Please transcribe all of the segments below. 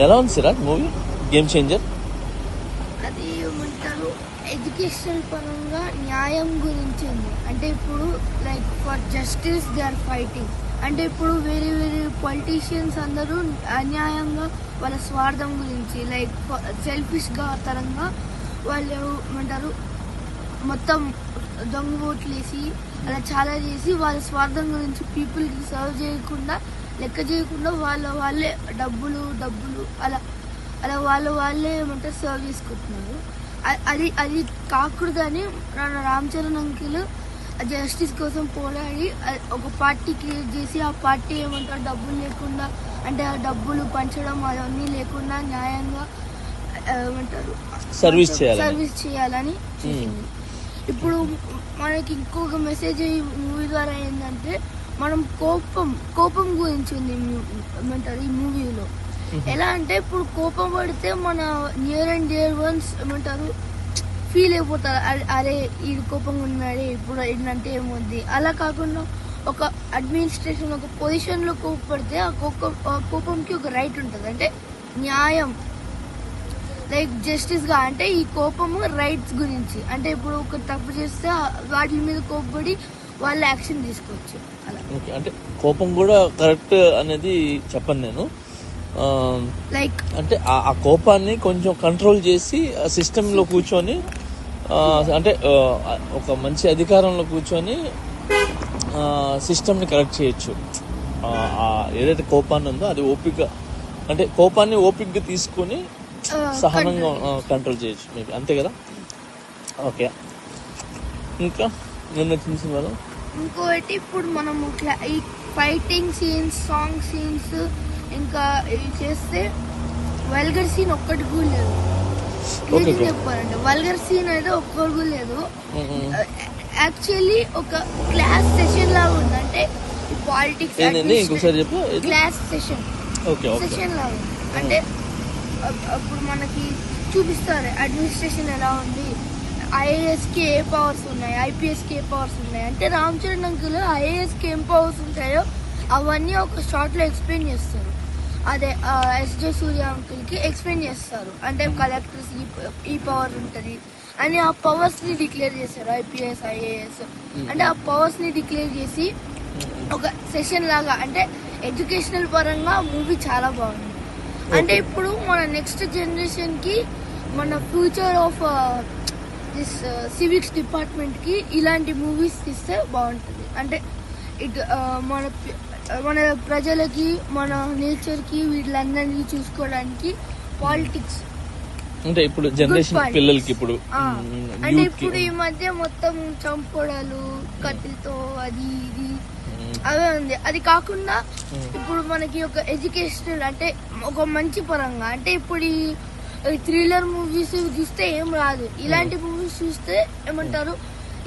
ఎలా ఉంది Siraj movie? Game changer. అది ఏమంటారు, ఎడ్యుకేషన్ పరంగా న్యాయం గురించి ఉంది. అంటే ఇప్పుడు like for justice they are fighting. అంటే ఇప్పుడు వేరే వేరే పొలిటీషియన్స్ అందరూ అన్యాయంగా వాళ్ళ స్వార్థం గురించి లైక్ సెల్ఫిష్గా తరంగా వాళ్ళు ఏమంటారు మొత్తం దొంగ ఓట్లు వేసి అలా చాలా చేసి వాళ్ళ స్వార్థం గురించి పీపుల్కి సర్వ్ చేయకుండా లెక్క చేయకుండా వాళ్ళే డబ్బులు అలా అలా వాళ్ళే ఏమంటారు సర్వ్ చేసుకుంటున్నారు. అది కాకూడదని రామ్ చరణ్ అంకిల్ జస్టిస్ కోసం పోరాడి ఒక పార్టీ క్రియేట్ చేసి ఆ పార్టీ ఏమంటారు డబ్బులు లేకుండా అంటే ఆ డబ్బులు పంచడం అవన్నీ లేకుండా న్యాయంగా ఏమంటారు సర్వీస్ చేయాలని చేసింది. ఇప్పుడు మనకి ఇంకొక మెసేజ్ ఈ మూవీ ద్వారా ఏంటంటే మనం కోపం గురించి ఉంది ఏమంటారు ఈ మూవీలో. ఎలా అంటే ఇప్పుడు కోపం పడితే మన నియర్ అండ్ డియర్ వన్స్ ఏమంటారు ఫీల్ అయిపోతారు, అరే ఈ కోపంగా ఉన్నాడే ఇప్పుడు ఏంటంటే ఏముంది. అలా కాకుండా ఒక అడ్మినిస్ట్రేషన్ ఒక పొజిషన్లో కోపడితే ఆ కోపంకి ఒక రైట్ ఉంటుంది, అంటే న్యాయం లైక్ జస్టిస్గా. అంటే ఈ కోపము రైట్స్ గురించి, అంటే ఇప్పుడు ఒక తప్పు చేస్తే వాటి మీద కోపపడి వాళ్ళు యాక్షన్ తీసుకోవచ్చు అలా. అంటే కోపం కూడా కరెక్ట్ అనేది చెప్పను నేను. లైక్ అంటే ఆ కోపాన్ని కొంచెం కంట్రోల్ చేసి సిస్టంలో కూర్చొని అంటే ఒక మంచి అధికారంలో కూర్చొని సిస్టమ్ని కరెక్ట్ చేయొచ్చు. ఏదైతే కోపాన్ని ఉందో అది ఓపిక, అంటే కోపాన్ని ఓపికగా తీసుకొని సహనంగా కంట్రోల్ చేయొచ్చు మేబీ, అంతే కదా. ఓకే, ఇంకా నిన్న వచ్చిన సినిమాలో ఇంకోటి ఇప్పుడు మనము ఈ ఫైటింగ్ సీన్స్, సాంగ్ సీన్స్ ఇంకా ఇవి చేస్తే వల్గర్ సీన్ ఒక్కటి కూడా లేదు. చెప్పాలంటే వల్గర్ సీన్ అయితే ఒక్కటి కూడా లేదు. యాక్చువల్లీ ఒక క్లాస్ సెషన్ లాగా ఉంది, అంటే పాలిటిక్స్ క్లాస్ సెషన్ లాగా ఉంది. అంటే అప్పుడు మనకి చూపిస్తారు అడ్మినిస్ట్రేషన్ ఎలా ఉంది, ఐఏఎస్కి ఏ పవర్స్ ఉన్నాయి, ఐపీఎస్కి ఏ పవర్స్ ఉన్నాయి. అంటే రామ్ చరణ్ అంకుల్ ఐఏఎస్కి ఏం పవర్స్ ఉంటాయో అవన్నీ ఒక షార్ట్లో ఎక్స్ప్లెయిన్ చేస్తారు. అదే ఎస్జే సూర్య అంకుల్కి ఎక్స్ప్లెయిన్ చేస్తారు, అంటే కలెక్టర్స్ ఈ పవర్ ఉంటుంది అని ఆ పవర్స్ని డిక్లేర్ చేశారు. ఐపీఎస్ ఐఏఎస్ అంటే ఆ పవర్స్ని డిక్లేర్ చేసి ఒక సెషన్ లాగా, అంటే ఎడ్యుకేషనల్ పరంగా మూవీ చాలా బాగుంది. అంటే ఇప్పుడు మన నెక్స్ట్ జనరేషన్కి మన ఫ్యూచర్ ఆఫ్ దిస్ సివిక్స్ డిపార్ట్మెంట్కి ఇలాంటి మూవీస్ తీస్తే బాగుంటుంది. అంటే ఇటు మన ప్రజలకి మన నేచర్కి వీళ్ళందరినీ చూసుకోవడానికి పాలిటిక్స్ అంటే ఇప్పుడు జనరేషన్ పిల్లలకి ఇప్పుడు అంటే ఇప్పుడు ఈ మధ్య మొత్తం చంపుకోవడాలు కత్తితో అది ఇది అవే ఉంది. అది కాకుండా ఇప్పుడు మనకి ఒక ఎడ్యుకేషనల్ అంటే ఒక మంచి పరంగా, అంటే ఇప్పుడు ఈ థ్రిల్లర్ మూవీస్ చూస్తే ఏం రాదు, ఇలాంటి మూవీస్ చూస్తే ఏమంటారు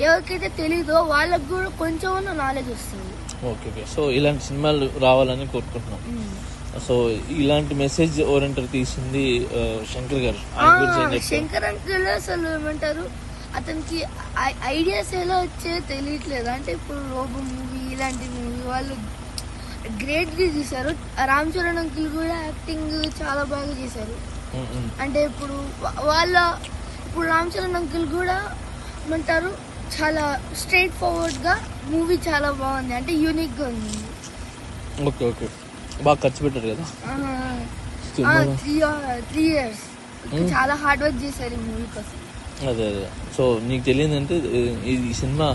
ఎవరికైతే తెలీదో వాళ్ళకి కూడా కొంచెం నాలెడ్జ్ వస్తుంది. ఓకే, సో ఇలాంటి సినిమాలు రావాలని కోరుకుంటున్నాం. సో ఇలాంటి మెసేజ్ ఓరియంటెడ్ తీసింది శంకర్ గారు. శంకర్ అంకుల్ అసలు ఏమంటారు అతనికి ఐడియాస్ ఎలా వచ్చే తెలియట్లేదు. అంటే ఇప్పుడు రోబో మూవీ ఇలాంటి మూవీ వాళ్ళు గ్రేట్ గా చేశారు. రామ్ చరణ్ అంకుల్ కూడా యాక్టింగ్ చాలా బాగా చేశారు. అంటే ఇప్పుడు ఇప్పుడు రామ్ చరణ్ అంకుల్ కూడా ఏమంటారు చాలా స్ట్రైట్ ఫార్వర్డ్ గా మూవీ చాలా బాగుంది, అంటే యూనిక్ గా ఉంది. ఓకే, బాగా ఖర్చు పెట్టారు కదా. 3 years చాలా హార్డ్ వర్క్ చేశారు ఈ మూవీ కోసం. అదే సో నీకు తెలియదు అంటే ఈ సినిమా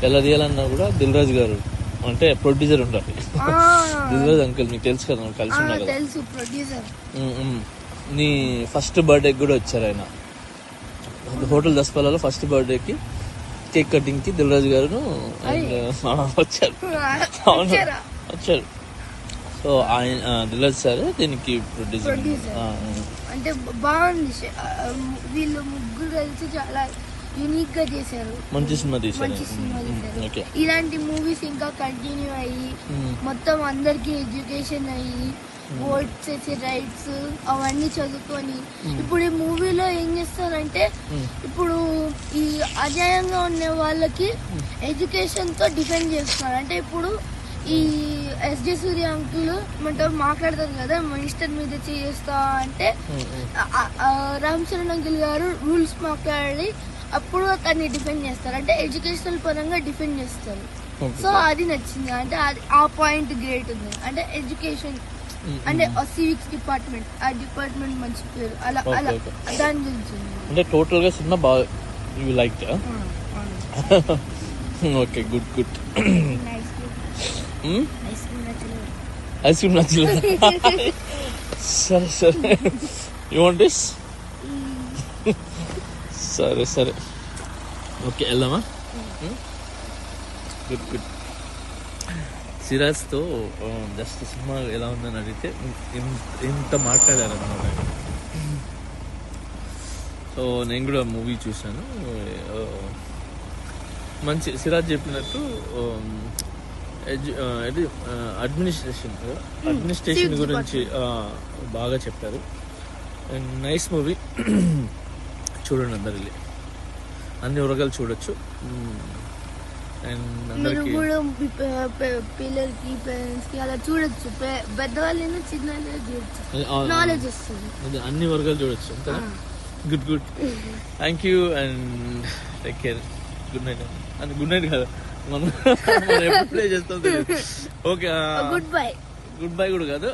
ఎలా తీయాలన్నా కూడా దిల్ రాజు గారు అంటే ప్రొడ్యూసర్ ఉంటారు. దిల్ రాజు అంకుల్ మీకు తెలుసు కదా, కలిసి ఉన్నారు కదా. తెలుసు, ప్రొడ్యూసర్. నీ ఫస్ట్ బర్త్డే కూడా వచ్చారు ఆయన. హోటల్ దస్పాలలో ఫస్ట్ బర్త్డేకి కేక్ కటింగ్ కి దిల్ రాజు గారు వచ్చారు. సో ఆయన దిల్ రాజు సార్ దీనికి ప్రొడ్యూసర్. అంటే బాగుంది, వీళ్ళు ముగ్గురు కలిసి చాలా యూనిక్ గా చేశారు, మంచి సినిమా తీశారు. ఇలాంటి మూవీస్ ఇంకా కంటిన్యూ అయ్యి మొత్తం అందరికి ఎడ్యుకేషన్ అయ్యి ఓట్ చేసే రైట్స్ అవన్నీ చదువుకొని ఇప్పుడు ఈ మూవీలో ఏం చేస్తారంటే ఇప్పుడు ఈ అన్యాయంగా ఉండే వాళ్ళకి ఎడ్యుకేషన్ తో డిఫెండ్ చేస్తున్నారు. అంటే ఇప్పుడు ఈ ఎస్జే సూర్య అంకుల్ మాట్లాడతారు కదా మినిస్టర్ మీద చేస్తా అంటే రామ్ చరణ్ అంకుల్ గారు రూల్స్ మాట్లాడి అప్పుడు అతన్ని డిఫెండ్ చేస్తారు, అంటే ఎడ్యుకేషనల్ పరంగా డిఫెండ్ చేస్తారు. సో అది నచ్చింది, అంటే అది ఆ పాయింట్ గ్రేట్ ఉంది. అంటే ఎడ్యుకేషన్ అంటే సివిక్స్ డిపార్ట్మెంట్, ఆ డిపార్ట్మెంట్ మంచి పేరు, అలా అలా దాని గురించి ఉంది. అంటే టోటల్ గా సినిమా బాగా you like. Okay, good good. Ice cream నచ్చలేదు. సరే సరే, యూ వాంట్ దిస్? సరే సరే, ఓకే వెళ్దామా? Good good. సిరాజ్తో జస్ట్ సినిమా ఎలా ఉందని అడిగితే ఇంత మాట్లాడారన్నమాట. సో నేను కూడా మూవీ చూశాను. మంచి సిరాజ్ చెప్పినట్టు అడ్మినిస్ట్రేషన్ గురించి బాగా చెప్పారు. And nice movie. చూడండి అందరు వెళ్ళి, అన్ని వర్గాలు చూడొచ్చు. అండ్ అందరికి పిల్లలకి పేరెంట్స్ కి అలా చూడొచ్చు, పెద్దవాళ్ళైనా చిన్న చూడొచ్చు, నాలెడ్జ్ వస్తుంది. అన్ని వర్గాలు చూడొచ్చు అంతేనా? Good good, thank you and take care. Good night. And good night కదా, మనం ఎప్పుడు ప్లే చేస్తాం తెలియదు. Okay, good bye. Good bye కూడా కాదు,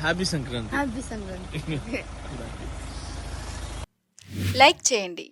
happy Sankranti. Happy Sankranti. Like చేయండి,